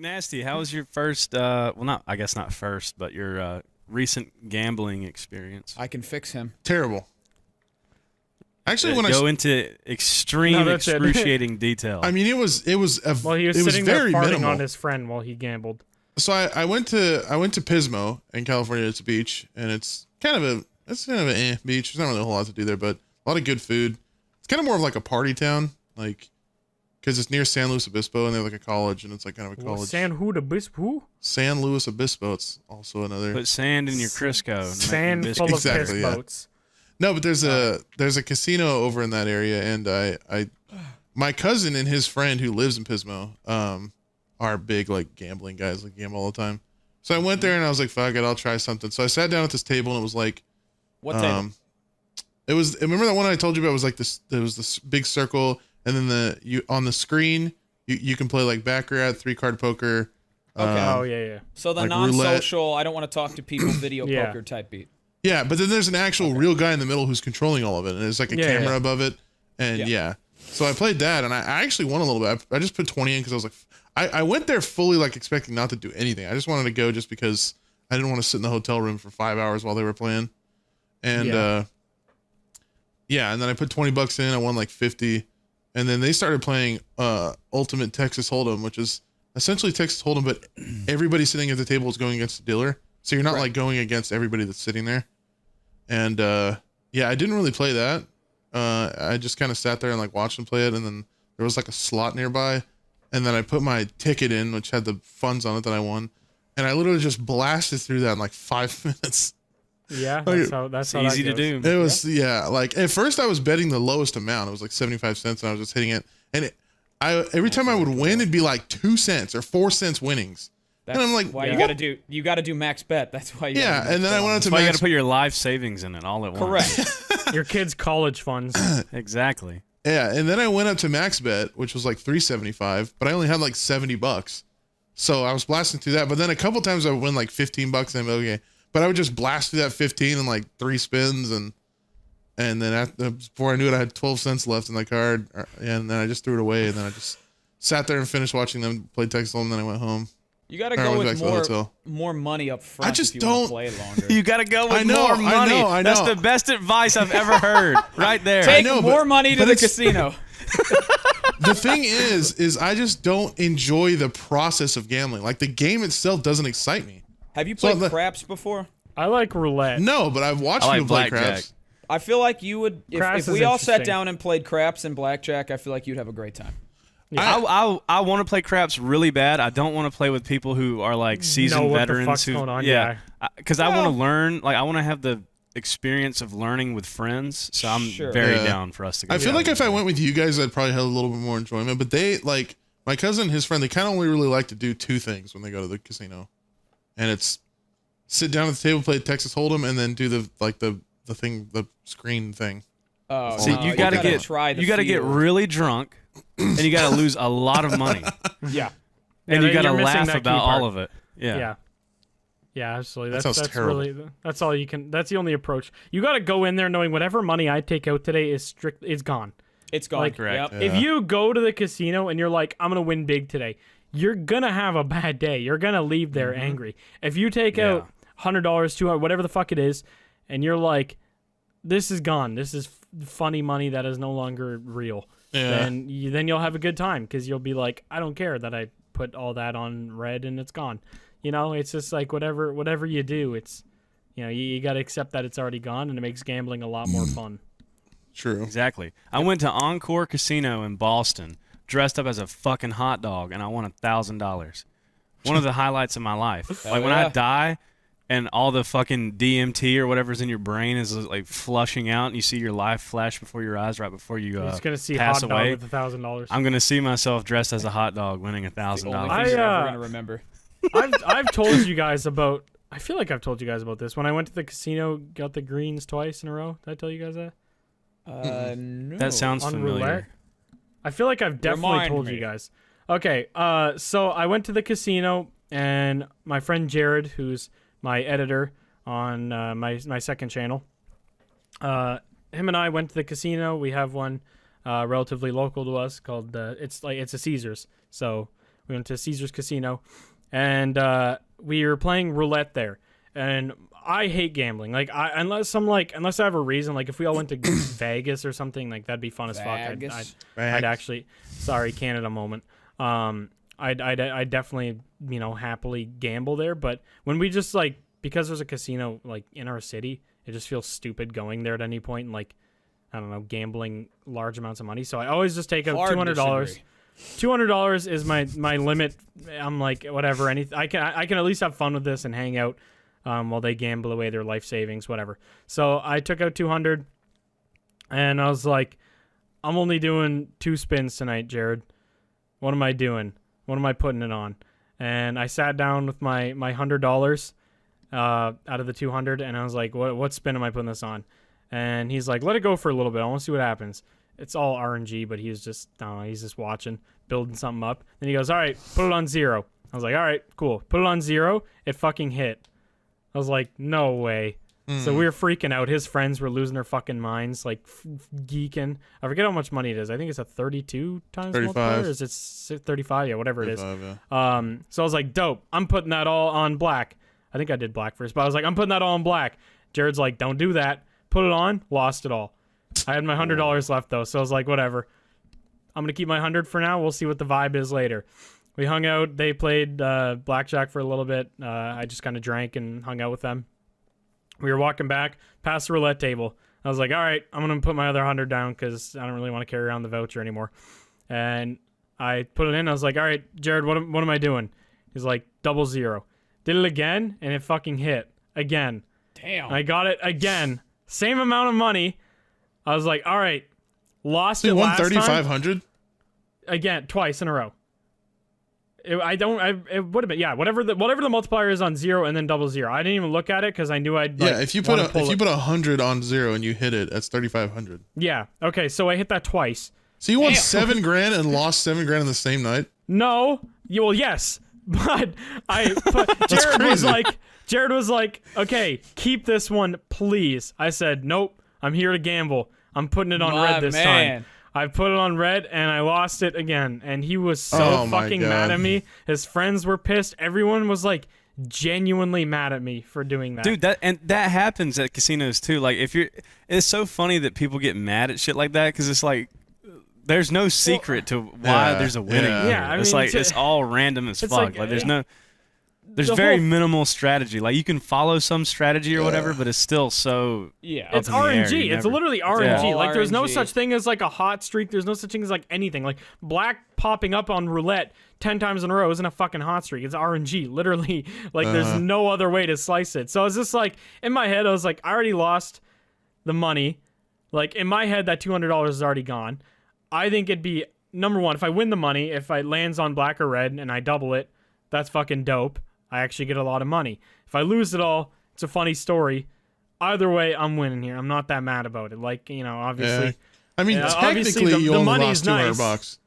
McNasty, how was your first? I guess not first, but your recent gambling experience. I can fix him. Terrible. Actually, when go into extreme, excruciating detail. I mean, it was well, he was sitting there farting on his friend while he gambled. So I went to Pismo in California. It's a beach, and it's kind of an beach. There's not really a whole lot to do there, but a lot of good food. It's kind of more of like a party town, like because it's near San Luis Obispo, and they have like a college, and it's like kind of a college. San Obispo? San Luis Obispo. It's also another. Put sand in your Crisco. Sand full of piss boats. No, but there's a casino over in that area, and my cousin and his friend who lives in Pismo are big like gambling guys, like gamble all the time. So I went there and I was like, fuck it, I'll try something. So I sat down at this table and it was like, what table? It was, remember that one I told you about? It was like this. There was this big circle, and then on the screen you can play like baccarat, 3-card poker. Okay. Yeah. So the like non-social, roulette. I don't want to talk to people, video poker type beat. Yeah, but then there's an actual real guy in the middle who's controlling all of it, and there's like a camera above it, and So I played that, and I actually won a little bit. I just put 20 in because I was like, I went there fully like expecting not to do anything. I just wanted to go just because I didn't want to sit in the hotel room for 5 hours while they were playing, and and then I put $20 in. I won like 50, and then they started playing Ultimate Texas Hold'em, which is essentially Texas Hold'em, but everybody sitting at the table is going against the dealer. So you're not like going against everybody that's sitting there. And I didn't really play that. I just kind of sat there and like watched them play it. And then there was like a slot nearby. And then I put my ticket in, which had the funds on it that I won. And I literally just blasted through that in like 5 minutes. Yeah, that's how easy to do. It was, like at first I was betting the lowest amount. It was like 75 cents and I was just hitting it. And every time I would win, it'd be like 2 cents or 4 cents winnings. That's and I'm like, why you gotta do max bet. That's why you and then I went to max. You gotta put your life savings in it all at once. Correct. Your kids' college funds. Exactly. Yeah, and then I went up to max bet, which was like $3.75, but I only had like $70. So I was blasting through that. But then a couple times I would win like $15 and I'm like, okay. But I would just blast through that 15 in like 3 spins and then before I knew it, I had 12 cents left in the card, and then I just threw it away, and then I just sat there and finished watching them play Texas Hold'em, and then I went home. You gotta go with more money up front. I just if you want to play longer. You gotta go with more money. I know. That's the best advice I've ever heard. Right there. Take more money to the casino. The thing is I just don't enjoy the process of gambling. Like the game itself doesn't excite me. Have you played craps before? I like roulette. No, but I've watched people play craps. I feel like you would if we all sat down and played craps and blackjack. I feel like you'd have a great time. Yeah. I want to play craps really bad. I don't want to play with people who are like seasoned veterans. What the fuck's going on? Because I want to learn. Like I want to have the experience of learning with friends. So I'm very down for us to go. I feel like if I went with you guys, I'd probably have a little bit more enjoyment. But they like my cousin and his friend. They kind of only really like to do 2 things when they go to the casino, and it's sit down at the table, play Texas Hold'em, and then do the screen thing. Oh, see, you gotta get really drunk. And you got to lose a lot of money. Yeah. And you got to laugh about all of it. Yeah. Yeah, absolutely. That sounds terrible. That's all you can. That's the only approach. You got to go in there knowing whatever money I take out today is gone. It's gone. Like, correct. Yep. If you go to the casino and you're like, I'm going to win big today, you're going to have a bad day. You're going to leave there angry. If you take out $100, $200, whatever the fuck it is, and you're like, this is gone. This is funny money that is no longer real. Yeah. Then you'll have a good time because you'll be like, I don't care that I put all that on red and it's gone. You know, it's just like whatever you do, it's, you know, you got to accept that it's already gone, and it makes gambling a lot more fun. True. Exactly. I went to Encore Casino in Boston, dressed up as a fucking hot dog, and I won $1,000. One of the highlights of my life. Like when I die, and all the fucking DMT or whatever's in your brain is like flushing out, and you see your life flash before your eyes right before you You're just gonna see pass hot away. dog with $1,000. I'm gonna see myself dressed as a hot dog, winning $1,000. I'm never gonna remember. I've told you guys about. I feel like I've told you guys about this. When I went to the casino, got the greens twice in a row. Did I tell you guys that? No. That sounds On familiar. roulette? I feel like I've definitely told you guys. Okay, so I went to the casino, and my friend Jared, who's my editor on my second channel, him and I went to the casino. We have one relatively local to us called it's a Caesars. So We went to Caesar's Casino, and we were playing roulette there. And I hate gambling. Like, unless I have a reason. Like, if we all went to Vegas or something, like that'd be fun as fuck. I'd actually, sorry, Canada moment. I'd definitely, happily gamble there. But when we just because there's a casino like in our city, it just feels stupid going there at any point and I don't know, gambling large amounts of money. So I always just take out $200. $200 is my limit. I'm like, whatever. I can at least have fun with this and hang out while they gamble away their life savings, whatever. So I took out $200, and I was like, I'm only doing 2 spins tonight, Jared. What am I doing? What am I putting it on? And I sat down with my $100 out of the 200, and I was like, what spin am I putting this on? And he's like, let it go for a little bit. I want to see what happens. It's all RNG, but he's just watching, building something up. Then he goes, all right, put it on 0. I was like, all right, cool. Put it on 0. It fucking hit. I was like, no way. So we were freaking out. His friends were losing their fucking minds, like geeking. I forget how much money it is. I think it's a 32 times 35. multiplier. Or is it 35? Yeah, whatever it is. 35, yeah. So I was like, dope. I'm putting that all on black. I think I did black first, but I was like, I'm putting that all on black. Jared's like, don't do that. Put it on. Lost it all. I had my $100 left though, so I was like, whatever. I'm gonna keep my 100 for now. We'll see what the vibe is later. We hung out. They played blackjack for a little bit. I just kind of drank and hung out with them. We were walking back past the roulette table. I was like, all right, I'm going to put my other 100 down because I don't really want to carry around the voucher anymore. And I put it in. I was like, all right, Jared, what am I doing? He's like, 00. Did it again, and it fucking hit. Again. Damn. I got it again. Same amount of money. I was like, all right, lost it last time. 3,500? Again, twice in a row. It would have been, yeah, whatever the multiplier is on 0 and then 00. I didn't even look at it because I knew I'd if you put 100 on 0 and you hit it, that's 3,500. Yeah. Okay, so I hit that twice. So you won $7,000 and lost $7,000 in the same night? No. Well, yes, but Jared was like, okay, keep this one, please. I said, nope. I'm here to gamble. I'm putting it on red this time. I put it on red, and I lost it again. And he was so fucking mad at me. His friends were pissed. Everyone was, genuinely mad at me for doing that. Dude, that happens at casinos, too. It's so funny that people get mad at shit like that, because it's like, there's no secret to why there's a winning. Yeah, I mean, it's all random as fuck. There's the very minimal strategy. You can follow some strategy or whatever, but it's still so it's RNG. It's literally RNG. Yeah. There's no such thing as a hot streak. There's no such thing as anything. Black popping up on roulette 10 times in a row isn't a fucking hot streak. It's RNG. Literally, there's no other way to slice it. So it's just in my head, I was like, I already lost the money. In my head, that $200 is already gone. I think it'd be number one, if I win the money, if it lands on black or red and I double it, that's fucking dope. I actually get a lot of money. If I lose it all, it's a funny story. Either way, I'm winning here. I'm not that mad about it. Obviously. Yeah. I mean, technically, you only lost $200.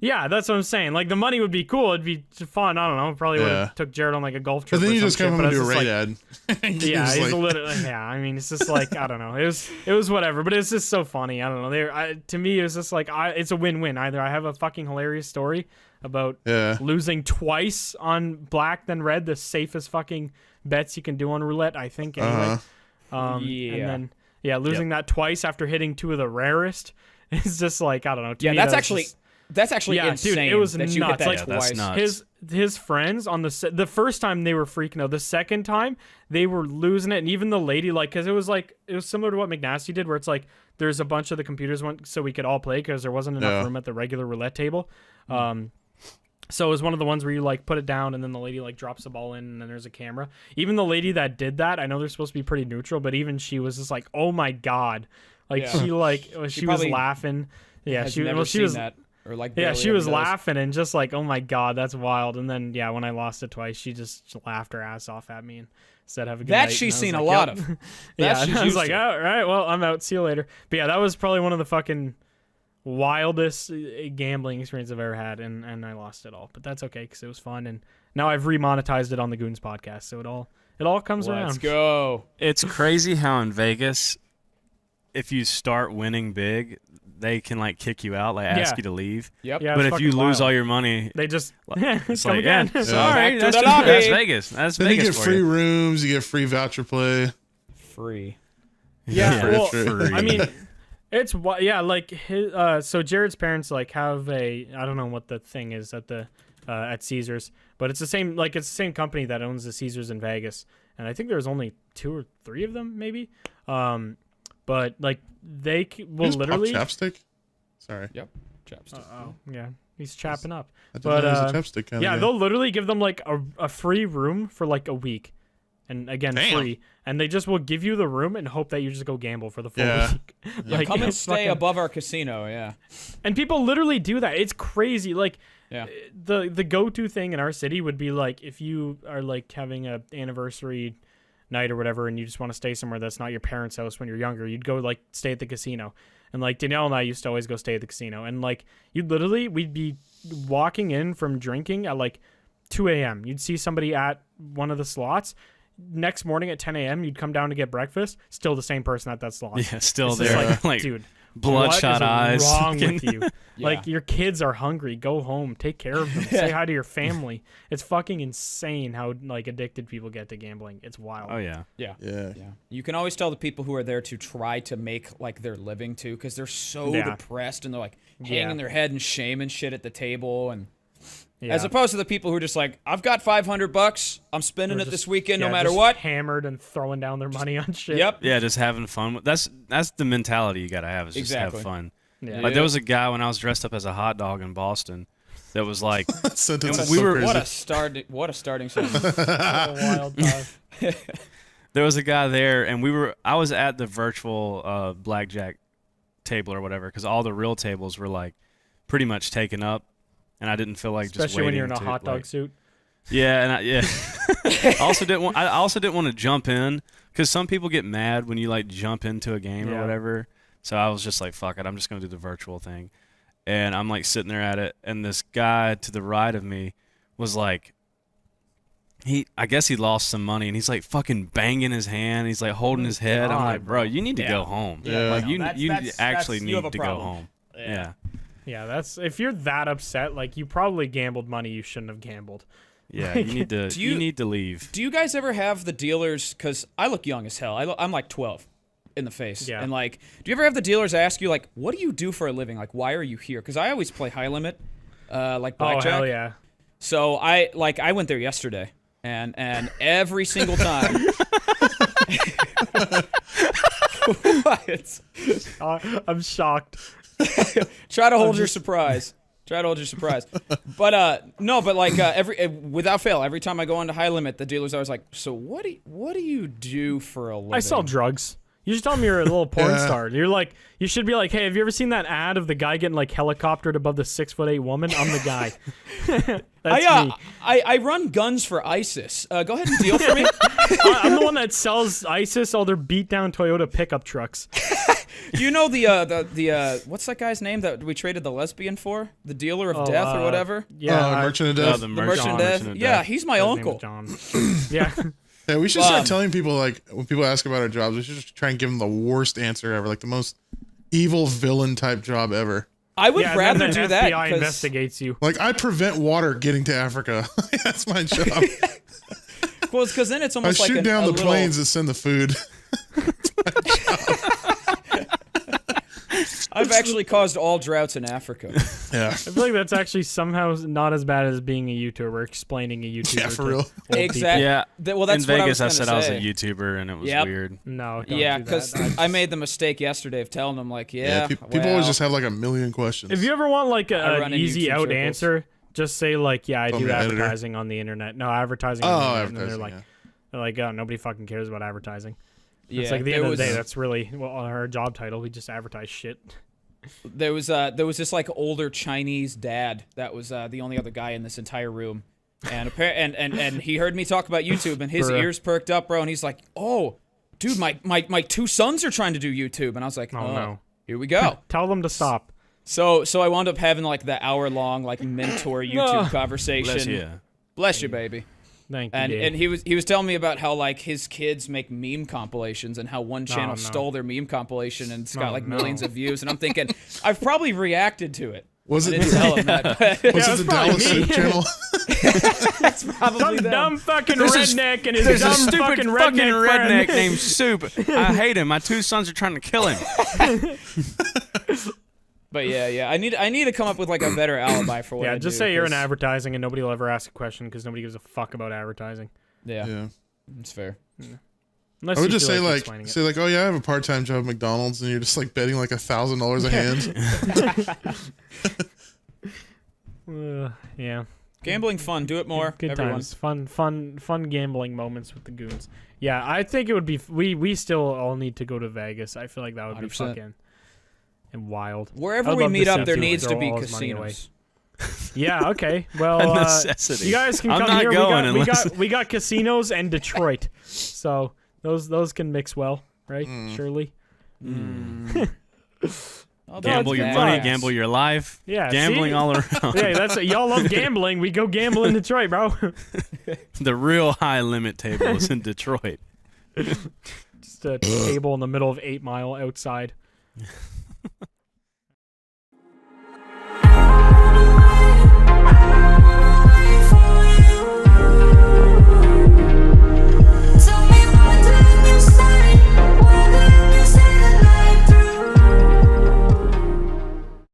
Yeah, that's what I'm saying. The money would be cool. It'd be fun. I don't know. Probably would have took Jared on a golf trip. But then you just come home and do a raid ad. Yeah, he's a little. Yeah, I mean, it's just I don't know. It was whatever. But it's just so funny. I don't know. To me, it was just it's a win-win. Either I have a fucking hilarious story about losing twice on black then red, the safest fucking bets you can do on roulette, I think. Anyway. And then losing that twice after hitting 2 of the rarest is just I don't know. To me, that's actually. That's actually insane. Dude, it was that nuts. You hit that twice. That's nuts. His friends on the first time they were freaking out. The second time they were losing it, and even the lady because it was similar to what McNasty did, where it's there's a bunch of the computers went so we could all play because there wasn't enough room at the regular roulette table. So it was one of the ones where you put it down and then the lady drops the ball in and then there's a camera. Even the lady that did that, I know they're supposed to be pretty neutral, but even she was just oh my god, she was laughing. Yeah, she was. That. Or she was laughing and just oh my god, that's wild. And then when I lost it twice, she just laughed her ass off at me and said have a good night. That she's seen a lot of. I was like, all right, well, I'm out. See you later. But yeah, that was probably one of the fucking wildest gambling experience I've ever had, and I lost it all. But that's okay because it was fun, and now I've remonetized it on the Goons podcast, so it all comes around. Let's go. It's crazy how in Vegas, if you start winning big, they can like kick you out, like ask you to leave. Yep. Yeah, But it's if you fucking lose wild. all your money, They just it's come like, again. yeah, sorry, Back to that's the lobby. Vegas. That's Then Vegas you get for free you. rooms, you get free voucher play. Free. Yeah, well, free. I mean, it's like his, so Jared's parents like have I don't know what the thing is at Caesars, but it's the same company that owns the Caesars in Vegas, and I think there's only 2 or 3 of them maybe. But like they will literally chapstick. Sorry. Yep. Chapstick. Oh yeah, he's chapping up. I didn't know it was a chapstick kind Yeah, of they'll literally give them like a free room for like a week. And again, Damn. free. And they just will give you the room and hope that you just go gamble for the full Yeah. week. Like, Come and it's stay fucking- above our casino, yeah. And people literally do that. It's crazy. Like, Yeah. the go-to thing in our city would be like if you are like having a anniversary night or whatever and you just want to stay somewhere that's not your parents' house when you're younger, you'd go like stay at the casino. And like Danielle and I used to always go stay at the casino. And like we'd be walking in from drinking at like 2 a.m. You'd see somebody at one of the slots. Next morning at 10 a.m. you'd come down to get breakfast. Still the same person at that slot. Yeah, still It's just there. like, Like, dude, bloodshot what eyes. is wrong with you? Yeah. Like your kids are hungry. Go home. Take care of them. Say hi to your family. It's fucking insane how like addicted people get to gambling. It's wild. Oh yeah. Yeah. Yeah. Yeah. You can always tell the people who are there to try to make like their living too, because they're so Yeah. depressed and they're like Yeah. hanging their head in shame and shit at the table, and Yeah. as opposed to the people who are just like, I've got $500, I'm spending Or it just- this weekend no yeah, matter just what. hammered and throwing down their money on shit. Yep. Yeah, just having fun. That's the mentality you gotta have. Is just Exactly. have fun. Yeah. Like there was a guy when I was dressed up as a hot dog in Boston, that was like, That sentence is We so were- crazy. What a starting sentence. What a wild time. there was a guy there, and I was at the virtual blackjack table or whatever, because all the real tables were like pretty much taken up, and I didn't feel like just Especially when waiting you're in a to, hot dog like- suit. Yeah, and I also didn't want to jump in, because some people get mad when you like jump into a game or Yeah. whatever. So I was just like, fuck it, I'm just gonna do the virtual thing. And I'm like sitting there at it, and this guy to the right of me was like, I guess he lost some money, and he's like fucking banging his hand. He's like holding his head. I'm God, like, bro, you need to go home. Yeah. Like No, you that's- actually you have need a to go problem. home. Yeah. Yeah, that's if you're that upset, like you probably gambled money you shouldn't have gambled. Yeah, you need to. you- You need to leave. Do you guys ever have the dealers? Because I look young as hell. I'm like 12 in the face. Yeah. And like, do you ever have the dealers ask you like, what do you do for a living? Like, why are you here? Because I always play high limit, like blackjack. Oh hell yeah. So I went there yesterday, and every single time. What? I'm shocked. Try to hold your surprise. But no, but like without fail, every time I go into high limit, the dealer's always like, "So what do you do for a living?" I sell drugs. You just tell me you're a little porn star. You're like, you should be like, hey, have you ever seen that ad of the guy getting like helicoptered above the 6'8" woman? I'm the guy. That's me. I run guns for ISIS. Go ahead and deal for me. I'm the one that sells ISIS all their beat down Toyota pickup trucks. Do you know the what's that guy's name that we traded the lesbian for? The dealer of death or whatever? Yeah, Merchant of Death. the The merchant of Merchant death. of Yeah, Death. he's my his name uncle. is John. Yeah. Yeah, we should start telling people, like, when people ask about our jobs, we should just try and give them the worst answer ever, like the most evil villain type job ever. I would Yeah, rather and then do the that FBI 'cause- investigates you. Like, I prevent water getting to Africa. That's my job. well, because then it's I almost like shoot a down the little- planes that send the food. I've actually caused all droughts in Africa. Yeah. I feel like that's actually somehow not as bad as being a YouTuber, explaining a YouTuber. Yeah, for to real. old people. Exactly. Yeah. Well, that's in what Vegas, I I was said gonna I was say. a YouTuber, and it was Yep. weird. No, don't Yeah, do because that. I made the mistake yesterday of telling them like, Yeah, people always just have like a million questions. If you ever want like I an run in easy YouTube out circles. answer, just say like, yeah, I Tell do me, editor. advertising on the internet. No, advertising. Oh, on the internet. advertising, And then yeah. they're like, oh, nobody fucking cares about advertising. Yeah, It's like at the there end of was, the day, that's really our job title. We just advertise shit. there was this like older Chinese dad that was the only other guy in this entire room, and and he heard me talk about YouTube, and his Bruh. ears perked up, bro, and he's like, oh, dude, my two sons are trying to do YouTube, and I was like, Oh, no. here we go. Tell them to stop. So I wound up having like the hour-long like mentor YouTube conversation. Bless you. Bless you, baby. Thank you, And Dave. and he was telling me about how like his kids make meme compilations and how one channel no. stole their meme compilation and it's got Oh, like no. millions of views. And I'm thinking, I've probably reacted to it. Was I it didn't tell him that. But was Yeah, it the it's probably Dallas me. Soup channel? it's probably Some them. dumb fucking There's a- redneck and his There's dumb a stupid fucking fucking redneck friend. named Soup. I hate him. My 2 sons are trying to kill him. But yeah, I need to come up with like a better alibi for what Yeah, I just do, say you're in 'cause- advertising and nobody will ever ask a question because nobody gives a fuck about advertising. Yeah, Yeah. it's fair. Unless I would you just feel say explaining it. oh yeah, I have a part-time job at McDonald's, and you're just like betting like $1,000 a hand. Yeah. Gambling fun. Do it more. Good everyone. times. Fun gambling moments with the goons. Yeah, I think it would be. We still all need to go to Vegas. I feel like that would be 100%. fucking and wild. Wherever I'd we love to meet up, send there people needs to throw be all his money away. casinos. Yeah. Okay. Well, A necessity. you guys can I'm come not here. going we unless- got casinos and Detroit, so those can mix well, right? Surely. Oh, Gamble that's your badass. money, gamble your life. Yeah, Gambling see? all around. Yeah, that's y'all love gambling. We go gamble in Detroit, bro. The real high limit table is in Detroit. Just a table in the middle of 8 Mile outside.